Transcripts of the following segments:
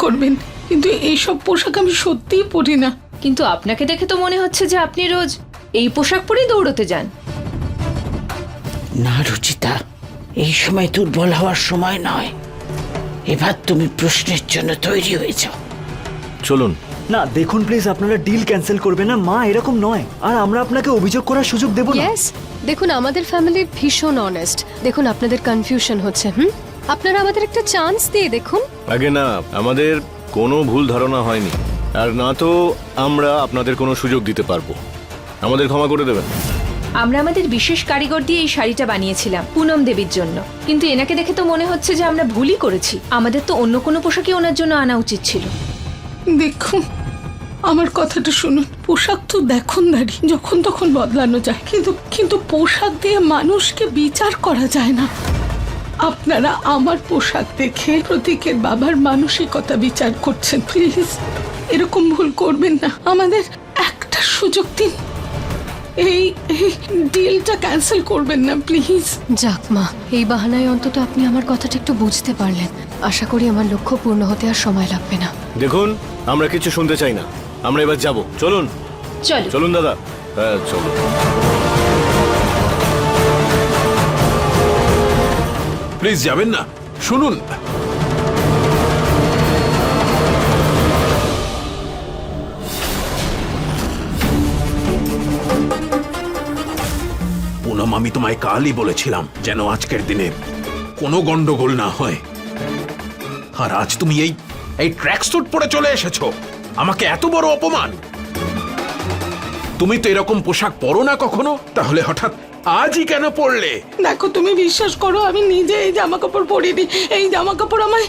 করবেন, কিন্তু এইসব পোশাক আমি সত্যিই পরি না। কিন্তু আপনাকে দেখে তো মনে হচ্ছে যে আপনি রোজ এই পোশাক পরেই দৌড়তে যান। না রুচিতা, এই সময় দুর্বল হওয়ার সময় নয়। এবার তুমি প্রশ্নের জন্য তৈরি হয়েছ। চলুন। না দেখুন প্লিজ, আপনারা ডিল ক্যান্সেল করবেন না। মা এরকম নয়, আর আমরা আপনাকে অভিযোগ করার সুযোগ দেব না। ইয়েস, দেখুন আমাদের ফ্যামিলি ভীষণ অনেস্ট। দেখুন আপনাদের কনফিউশন হচ্ছে। আপনারা আমাদের একটা চান্স দিয়ে দেখুন। আগে না, আমাদের কোনো ভুল ধারণা হয়নি, আর না তো আমরা আপনাদের কোনো সুযোগ দিতে পারবো। আমাদের ক্ষমা করে দেবেন। আমরা আমাদের বিশেষ কারিগর দিয়ে এই শাড়িটা বানিয়েছিলাম পুনম দেবীর জন্য, কিন্তু এনাকে দেখে তো মনে হচ্ছে যে আমরা ভুলই করেছি। আমাদের তো অন্য কোনো পোশাকই ওনার জন্য আনা উচিত ছিল। দেখুন, আমার কথাটা শুনুন। পোশাক তো দেখনদারি, যখন তখন বদলানো যায়, কিন্তু পোশাক দিয়ে মানুষকে বিচার করা যায় না। আপনারা আমার পোশাক দেখে প্রতীকের বাবার মানসিকতা বিচার করছেন। প্লিজ এরকম ভুল করবেন না। আমাদের একটা সুযোগ দিন। এই ডিলটা ক্যান্সেল করবেন না প্লিজ। যাক মা, এই বাহানায় অন্তত আপনি আমার কথাটা একটু বুঝতে পারলেন। আশা করি আমার লক্ষ্য পূর্ণ হতে আর সময় লাগবে না। দেখুন, আমরা কিছু শুনতে চাই না। আমরা এবার যাব। চলুন চলো চলুন দাদা। হ্যাঁ চলুন। প্লিজ যাবেন না, শুনুন। পুনম, আমি তোমায় কালই বলেছিলাম যেন আজকের দিনে কোনো গন্ডগোল না হয়। আর আজ তুমি এই ট্র্যাক স্যুট পরে চলে এসেছো, আমাকে এত বড় অপমান। তুমি তো এরকম পোশাক পরো না কখনো, তাহলে হঠাৎ আজই কেন পরলে? দেখো, তুমি বিশ্বাস করো, আমি নিজে এই জামা কাপড় পরিনি। এই জামা কাপড় আমায়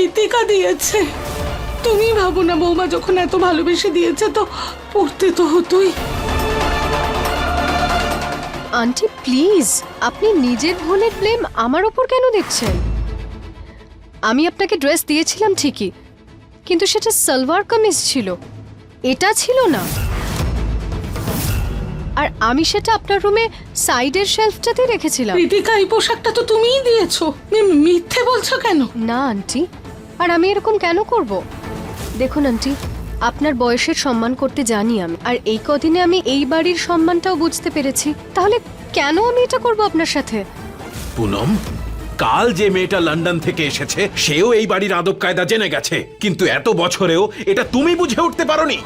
ঋতিকা দিয়েছে। তুমি ভাবো না, বৌমা যখন এত ভালোবেসে দিয়েছে তো পড়তে তো হতোই। আন্টি প্লিজ, আপনি নিজের ভুলের ব্লেম আমার ওপর কেন দিচ্ছেন? আমি আপনাকে ড্রেস দিয়েছিলাম ঠিকই, কিন্তু সেটা সালোয়ার কামিজ ছিল, এটা ছিল না। আর আমি সেটা আপনার রুমে সাইডের শেলফটাতে রেখেছিলাম। ঋতিকা, এই পোশাকটা তো তুমিই দিয়েছো। মিথ্যে বলছো কেন? না আন্টি, আর আমি এরকম কেন করব? দেখুন আন্টি, আপনার বয়সের সম্মান করতে জানি আমি, আর এই কদিনে আমি এই বাড়ির সম্মানটাও বুঝতে পেরেছি। তাহলে কেন আমি এটা করব আপনার সাথে? পুনম, কাল যে মেয়েটা লন্ডন থেকে এসেছে সেও এই বাড়ির আদব কায়দা জেনে গেছে, কিন্তু এত বছরেও এটা তুমি বুঝে উঠতে পারোনি।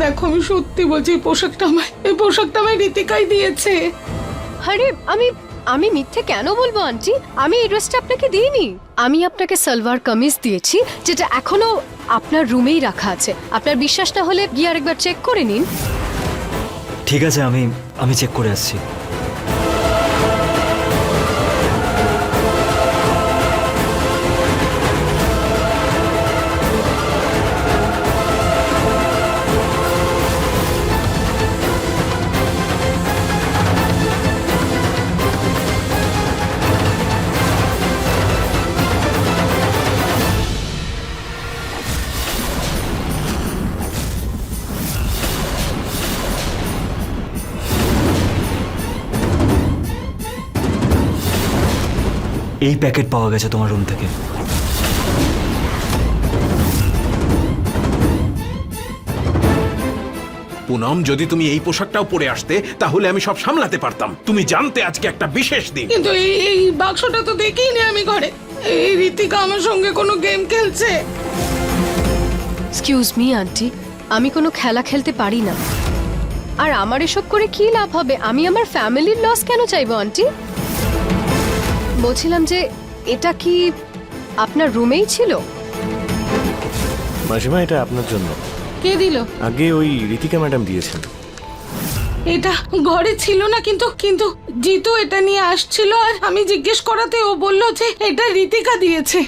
দেখো, আমি সত্যি বলছি, এই পোশাকটা আমায় ঋতিকাই দিয়েছে। আরে আমি মিথ্যে কেন বলবো আন্টি? আমি এই ড্রেসটা আপনাকে দিইনি। আমি আপনাকে সালোয়ার কামিজ দিয়েছি, যেটা এখনো আপনার রুমেই রাখা আছে। আপনার বিশ্বাস না হলে গিয়ে আরেকবার চেক করে নিন। ঠিক আছে, আমি চেক করে আসছি। এই প্যাকেট পাওয়া গেছে তোমার রুম থেকে। পুনম, যদি তুমি এই পোশাকটাও পরে আসতে তাহলে আমি সব সামলাতে পারতাম। তুমি জানতে আজকে একটা বিশেষ দিন। কিন্তু এই বাক্সটা তো দেখিনি আমি ঘরে। এই ঋতিকা আমার সঙ্গে কোনো গেম খেলছে। এক্সকিউজ মি আন্টি, আমি কোনো খেলা খেলতে পারি না। আর আমার এসব করে কি লাভ হবে? আমি আমার ফ্যামিলির লস কেন চাইবো আন্টি? বলছিলাম যে এটা কি আপনার রুমেই ছিল? মাসিমা, এটা আপনার জন্য। কে দিল? আগে ওই ঋতিকা ম্যাডাম দিয়েছেন। এটা ঘরে ছিল না, কিন্তু জিতু এটা নিয়ে আসছিল, আর আমি জিজ্ঞেস করাতে ও বলল যে এটা ঋতিকা দিয়েছে।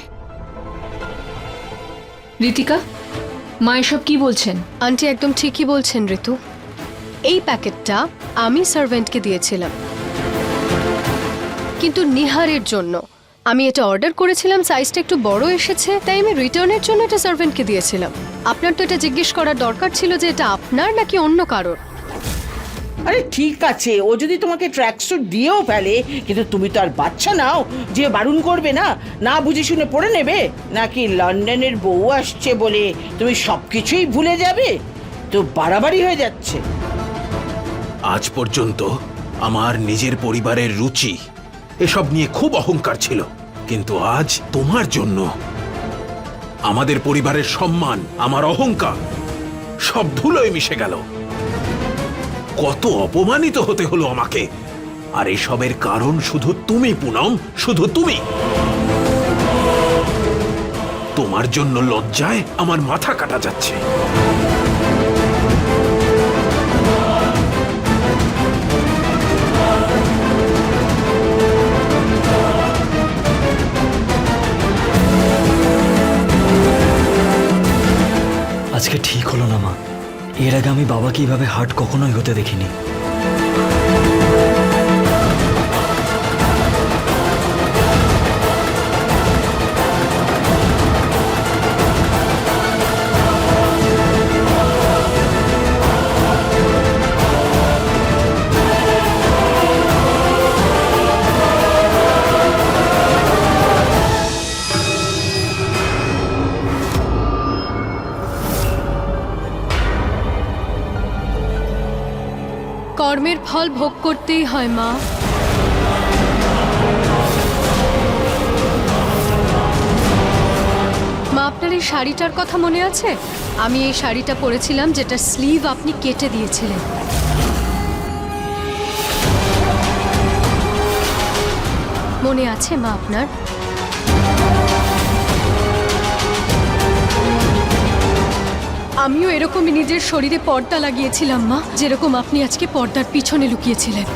ঋতিকা, মা এসব কি বলছেন? আন্টি একদম ঠিকই বলছেন ঋতু। এই প্যাকেটটা আমি সার্ভেন্টকে দিয়েছিলাম, কিন্তু নিহারের জন্য। আমি এটা অর্ডার করেছিলাম, সাইজটা একটু বড় এসেছে, তাই আমি রিটার্নের জন্য এটা সার্ভেন্টকে দিয়েছিলাম। আপনার তো এটা জিজ্ঞেস করার দরকার ছিল যে এটা আপনার নাকি অন্য কারোর। আরে ঠিক আছে, ও যদি তোমাকে ট্র্যাক স্যুট দিয়েও ফেলে, কিন্তু তুমি তো আর বাচ্চা নাও যে বারণ করবে না, না বুঝে শুনে পড়ে নেবে। নাকি লন্ডনের বউ আসছে বলে তুমি সবকিছুই ভুলে যাবে? তো বাড়াবাড়ি হয়ে যাচ্ছে। আজ পর্যন্ত আমার নিজের পরিবারের রুচি এসব নিয়ে খুব অহংকার ছিল, কিন্তু আজ তোমার জন্য আমাদের পরিবারের সম্মান, আমার অহংকার সব ধুলোয় মিশে গেল। কত অপমানিত হতে হলো আমাকে, আর এসবের কারণ শুধু তুমি পুনম, শুধু তুমি। তোমার জন্য লজ্জায় আমার মাথা কাটা যাচ্ছে। আজকে ঠিক হলো না মা। এর আগে আমি বাবাকে এইভাবে হার্ট কখনোই হতে দেখিনি। কর্মের ফল ভোগ করতেই হয় মা। মা, আপনার এই শাড়িটার কথা মনে আছে? আমি এই শাড়িটা পরেছিলাম যেটা স্লিভ আপনি কেটে দিয়েছিলেন। মনে আছে মা আপনার? আমিও এরকমই নিজের শরীরে পর্দা লাগিয়েছিলাম মা, যেরকম আপনি আজকে পর্দার পিছনে লুকিয়েছিলেন।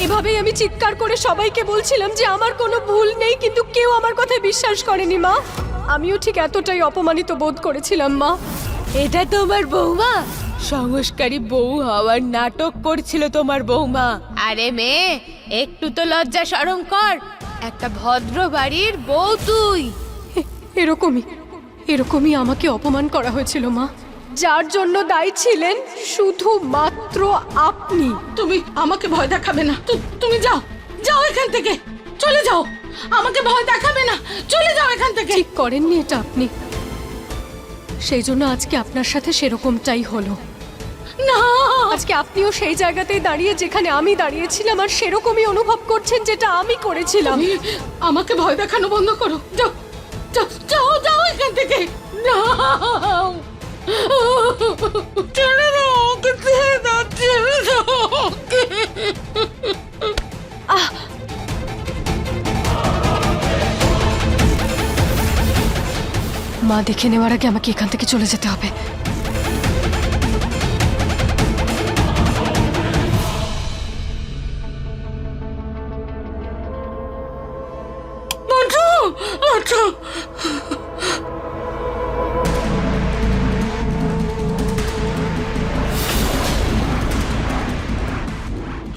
এভাবেই আমি চিৎকার করে সবাইকে বলছিলাম যে আমার কোনো ভুল নেই, কিন্তু কেউ আমার কথায় বিশ্বাস করেনি মা। আমিও ঠিক এতটাই অপমানিত বোধ করেছিলাম মা। এটা তোমার বৌমা? সংস্কারী বউ হওয়ার নাটক করছিল তোমার বৌমা। আরে মেয়ে, একটু তো লজ্জা শরম কর, একটা ভদ্র বাড়ির বউ তুই। এরকমই আমাকে অপমান করা হয়েছিল মা, যার জন্য দায়ী ছিলেন শুধুমাত্র আপনি। তুমি আমাকে ভয় দেখাবে না। তুমি যাও, যাও এখান থেকে, চলে যাও। আমাকে ভয় দেখাবে না, চলে যাও এখান থেকে। ঠিক করেননি এটা আপনি, সেই জন্য আজকে আপনার সাথে সেরকমটাই হলো। না, আজকে আপনিও সেই জায়গাতেই দাঁড়িয়ে যেখানে আমি দাঁড়িয়েছিলাম, আর সেরকমই অনুভব করছেন যেটা আমি করেছিলাম। তুমি আমাকে ভয় দেখানো বন্ধ করো। যাও যাও যাও, যাও এখান থেকে। না, ছেড়ে দাও ওকে, ছেড়ে দাও, ছেড়ে দাও ওকে। মা দেখে নেওয়ার আগে আমাকে এখান থেকে চলে যেতে হবে। আচ্ছা আচ্ছা,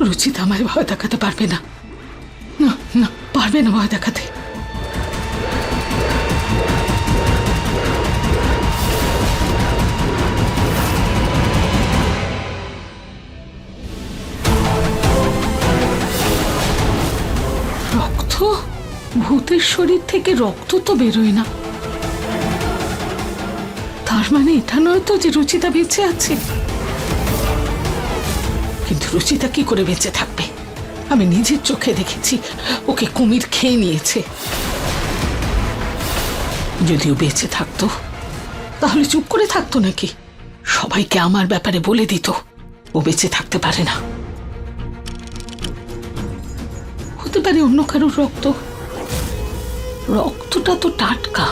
রুচিতা আমায় ভয় দেখাতে পারবে না। না না, পারবে না ভয় দেখাতে। রক্ত? ভূতের শরীর থেকে রক্ত তো বেরোয় না। তার মানে এটা নয় তো যে রুচিতা বেঁচে আছে। কিন্তু রুচিতা কি করে বেঁচে থাকবে? আমি নিজের চোখে দেখেছি ওকে কুমির খেয়ে নিয়েছে। যদিও বেঁচে থাকতো তাহলে চুপ করে থাকতো নাকি? সবাইকে আমার ব্যাপারে বলে দিত ও বেঁচে থাকতে পারে না। হতে পারে অন্য কারোর রক্ত। রক্তটা তো টাটকা,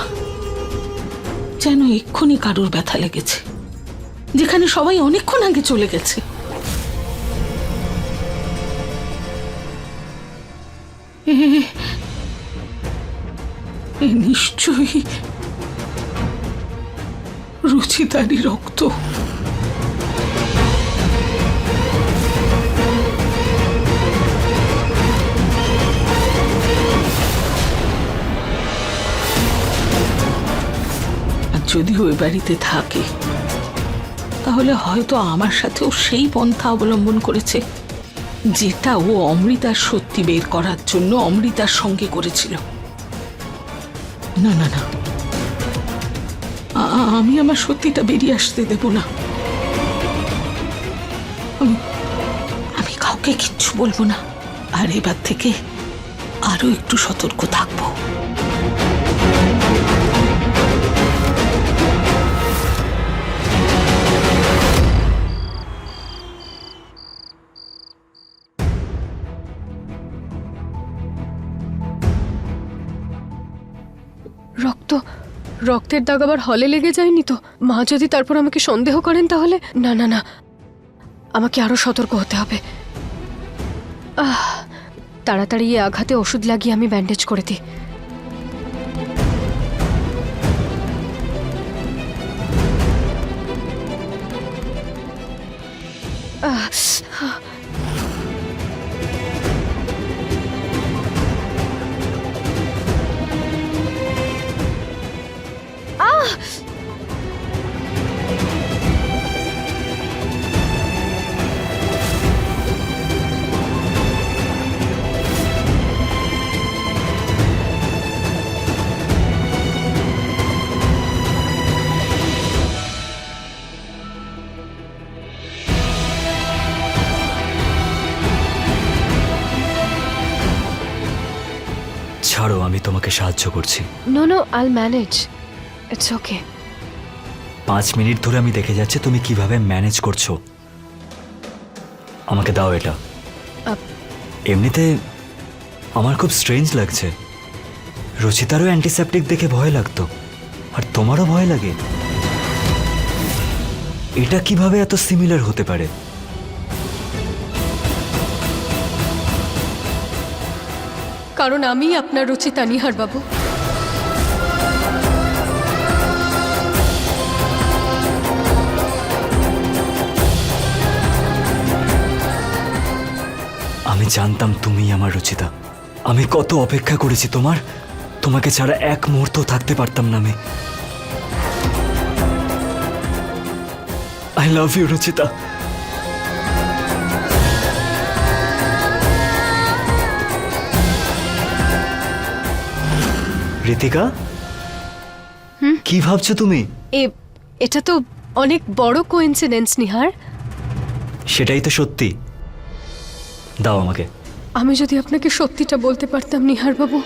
যেন এক্ষুনি কারোর ব্যথা লেগেছে, যেখানে সবাই অনেকক্ষণ আগে চলে গেছে। নিশ্চয়ই রুচিতারই রক্ত। যদি ওই বাড়িতে থাকে তাহলে হয়তো আমার সাথেও সেই পন্থা অবলম্বন করেছে যেটা ও অমৃতার সত্যি বের করার জন্য অমৃতার সঙ্গে করেছিল। না না না, আমি আমার সত্যিটা বেরিয়ে আসতে দেব না। আমি কাউকে কিচ্ছু বলবো না, আর এবার থেকে আরো একটু সতর্ক থাকবো। রক্তের দাগ আবার হলে লেগে যায়নি তো? মা যদি তারপর আমাকে সন্দেহ করেন তাহলে? না না না, আমাকে আরো সতর্ক হতে হবে। তাড়াতাড়ি এই আঘাতে ওষুধ লাগিয়ে আমি ব্যান্ডেজ করে দিই। ছাড়ো, আমি তোমাকে সাহায্য করছি। নো নো, আইল ম্যানেজ, ইটস ওকে। 5 মিনিট ধরে আমি দেখে যাচ্ছি তুমি কিভাবে ম্যানেজ করছো। আমাকে দাও এটা। এমনিতে আমার খুব স্ট্রেঞ্জ লাগছে। রচিতারও অ্যান্টিসেপটিক দেখে ভয় লাগতো, আর তোমারও ভয় লাগে। এটা কিভাবে এত সিমিলার হতে পারে? কারণ আমি আপনার রচিতা, নিহার বাবু। আমি জানতাম তুমি আমার রচিতা। আমি কত অপেক্ষা করেছি তোমাকে ছাড়া এক মুহূর্ত থাকতে পারতাম না আমি। I love you Rachita. Ritika, কি ভাবছো তুমি? এটা তো অনেক বড় কোইন্সিডেন্স, নিহার। সেটাই তো সত্যি। দাও আমাকে। আমি যদি আপনাকে সত্যিটা বলতে পারতাম নিহার বাবু।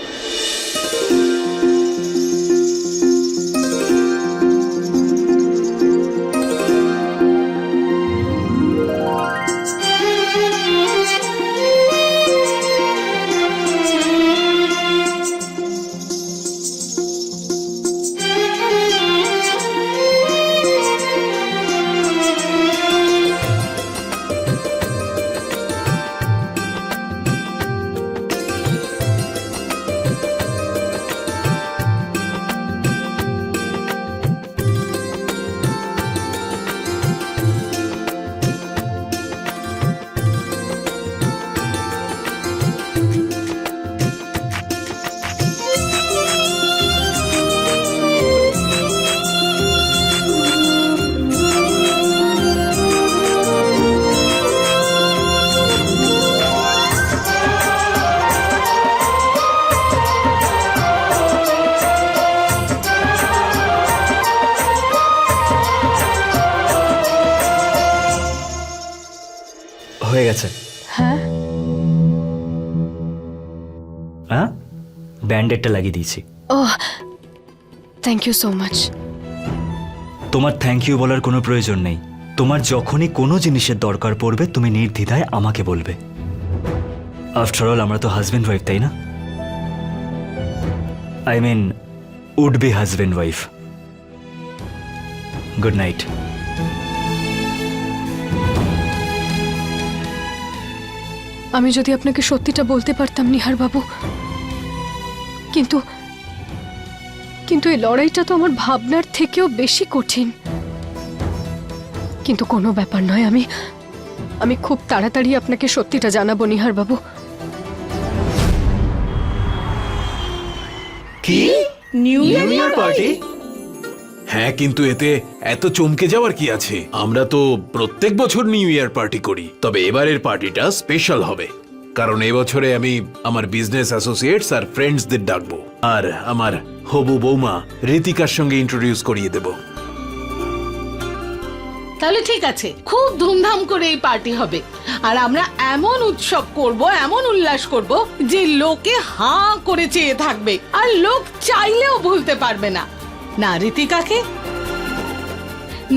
হয়ে গেছে। হ্যাঁ, হ্যাঁ, ব্যান্ডেডটা লাগিয়ে দিয়েছি। ও থ্যাংক ইউ সো মাচ। তোমার থ্যাংক ইউ বলার কোনো প্রয়োজন নেই। তোমার যখনই কোনো জিনিসের দরকার পড়বে তুমি নির্দ্বিধায় আমাকে বলবে। আফটার অল আমরা তো হাজব্যান্ড ওয়াইফ, তাই না? I mean would be husband wife. Good night. আমি যদি আপনাকে সত্যিটা বলতে পারতাম নিহার বাবু, কিন্তু কিন্তু এই লড়াইটা তো আমার ভাবনার থেকেও বেশি কঠিন। কিন্তু কোনো ব্যাপার নয়, আমি খুব তাড়াতাড়ি আপনাকে সত্যিটা জানাবো নিহার বাবু। কি নিউ নিউ ইয়ার পার্টি? হ্যাঁ, কিন্তু এতে এত চমকে যাওয়ার কি আছে? আমরা তো প্রত্যেক বছর নিউ ইয়ার পার্টি করি, তবে এবারের পার্টিটা স্পেশাল হবে, কারণ এবছরে আমি আমার বিজনেস অ্যাসোসিয়েটস আর ফ্রেন্ডসদের ডাকবো, আর আমার হবু বৌমা ঋতিকার সঙ্গে ইন্ট্রোডিউস করিয়ে দেব। তাহলে ঠিক আছে, খুব ধুমধাম করে এই পার্টি হবে আর আমরা এমন উৎসব করব, এমন উল্লাস করব যে লোকে হাঁ করে চেয়ে থাকবে আর লোক চাইলেও ভুলতে পারবে না, না ঋতিকাকে,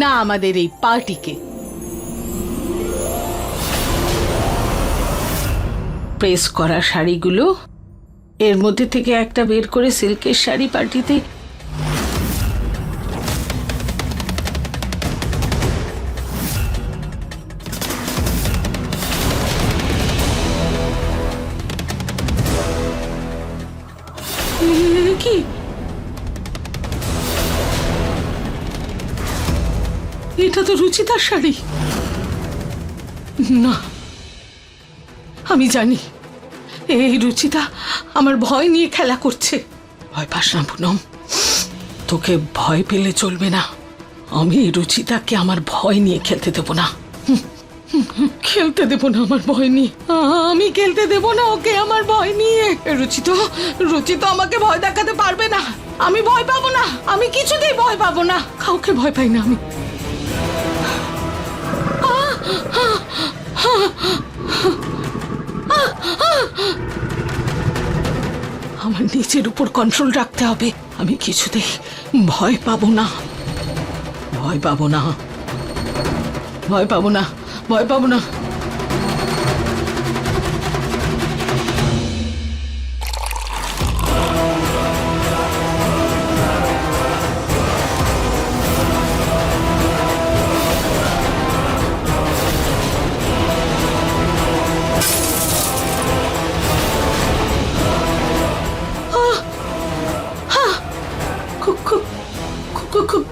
না আমাদের এই পার্টিকে। প্রেস করা শাড়িগুলো এর মধ্যে থেকে একটা বের করে সিল্কের শাড়ি পার্টিতে কি এটা তো রুচিতার শাড়ি না, আমি জানি এই রুচিতা আমার ভয় নিয়ে খেলা করছে। ভয় পাস না পুনম, তোকে ভয় পেলে চলবে না। আমি এই রুচিতাকে আমার ভয় নিয়ে খেলতে দেবো না, খেলতে দেবো না আমার ভয় নিয়ে, আমি খেলতে দেবো না ওকে আমার ভয় নিয়ে। রুচিতা আমাকে ভয় দেখাতে পারবে না, আমি ভয় পাবো না, আমি কিছুতেই ভয় পাবো না, কাউকে ভয় পাই না আমি। আমার নিজের উপর কন্ট্রোল রাখতে হবে, আমি কিছুতেই ভয় পাবো না, ভয় পাবো না, ভয় পাবো না, ভয় পাবো না।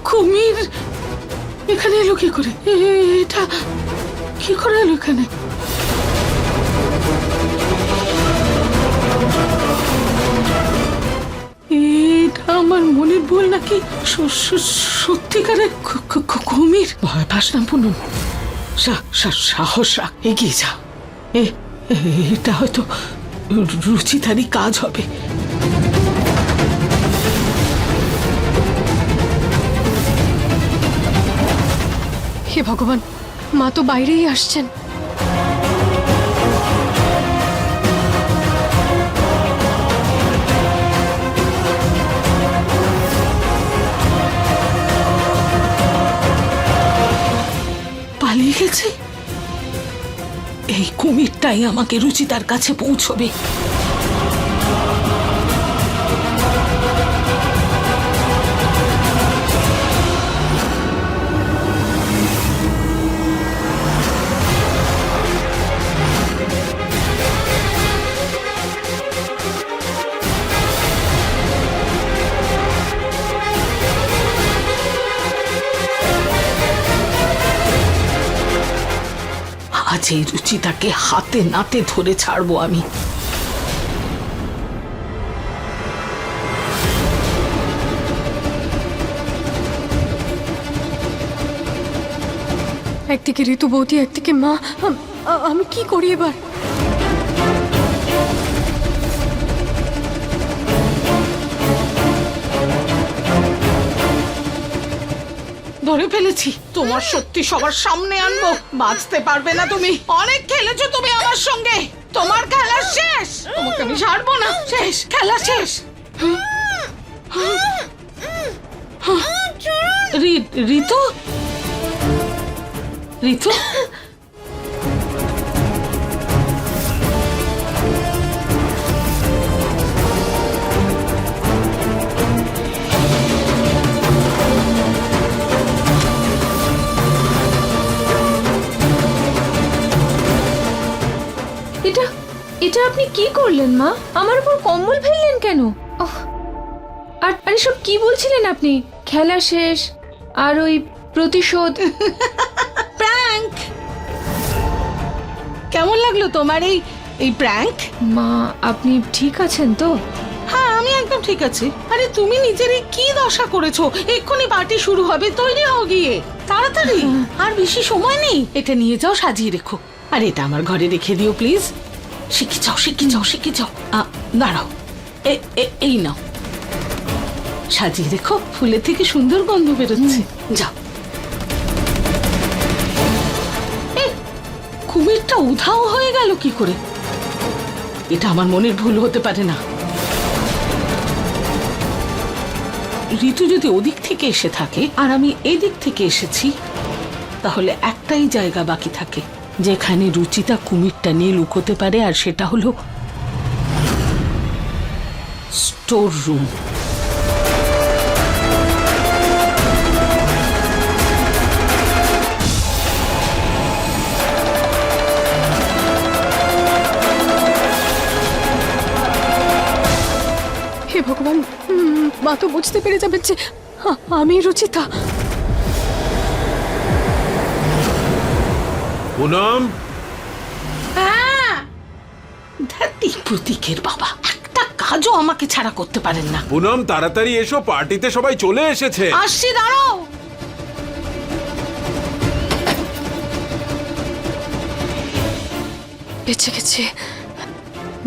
কুমির এখানে এলো কি করে? এটা কি করে এলো এখানে? এটা আমার মনের ভুল নাকি সত্যিকারের কুমির? ভয় পাস না পুনম, সাহস রাখ, এগিয়ে যা। এটা হয়তো রুচিতারই কাজ হবে। হে ভগবান, মা তো বাইরেই আসছেন। পালিয়ে গেছে, এই কুমিরটাই আমাকে রুচিতার কাছে পৌঁছবে। আজ এই রুচিতাকে হাতে নাতে ধরে ছাড়বো আমি। একদিকে ঋতু বৌদি, একদিকে মা, আমি কি করি এবার? ধরে ফেলেছি, তোমার সত্যি সবার সামনে আনবো, বাঁচতে পারবে না তুমি। অনেক খেলেছো তুমি আমার সঙ্গে, তোমার খেলা শেষ, তোমাকে আমি ছাড়বো না, শেষ, খেলা শেষ। ঋতু, ঋতু, এটা আপনি কি করলেন মা? আমার উপর কম্বল ফেললেন কেন? আর সব কি বলছিলেন আপনি? খেলা শেষ আর ওই প্রতিশোধ? প্র্যাঙ্ক। কেমন লাগলো তোমার এই প্র্যাঙ্ক? মা, আপনি ঠিক আছেন তো? হ্যাঁ, আমি একদম ঠিক আছে। আরে তুমি নিজেরই কি দশা করেছো, এক্ষুনি পার্টি শুরু হবে, তৈরি হও গিয়ে তাড়াতাড়ি। আর বেশি সময় নেই, এটা নিয়ে যাও, সাজিয়ে রেখো। আর এটা আমার ঘরে রেখে দিও প্লিজ। শিখে যাও, শিখে যাও, শিখে যাও। দাঁড়াও, এই নাও, সাজিয়ে রেখো, ফুলের থেকে সুন্দর গন্ধ বেরোচ্ছে। যাও। কুমিরটা উধাও হয়ে গেল কি করে? এটা আমার মনের ভুল হতে পারে না। ঋতু যদি ওদিক থেকে এসে থাকে আর আমি এদিক থেকে এসেছি, তাহলে একটাই জায়গা বাকি থাকে যেখানে রুচিতা কুমিরটা নিয়ে লুকোতে পারে, আর সেটা হলো স্টোর রুম। হে ভগবান, মা তো বুঝতে পেরে যাবেন যে আমি রুচিতা। পুনম, ধ্যাত্তি প্রতীকের বাবা, একটা কাজও আমাকে ছাড়া করতে পারেন না। পুনম তাড়াতাড়ি এসো, পার্টিতে সবাই চলে এসেছে। আসছি, দাঁড়াও। বেঁচে গেছে।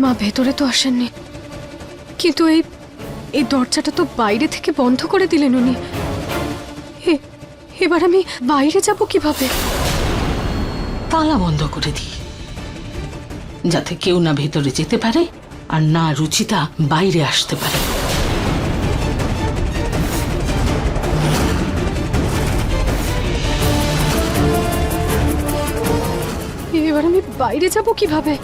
মা ভেতরে তো আসেননি, কিন্তু এই দরজাটা তো বাইরে থেকে বন্ধ করে দিলেন উনি। এবার আমি বাইরে যাব কিভাবে? তালা বন্ধ করে দিই, যাতে কেউ না ভেতরে যেতে পারে আর না রুচিতা বাইরে আসতে পারে। এবার আমি বাইরে যাব কিভাবে?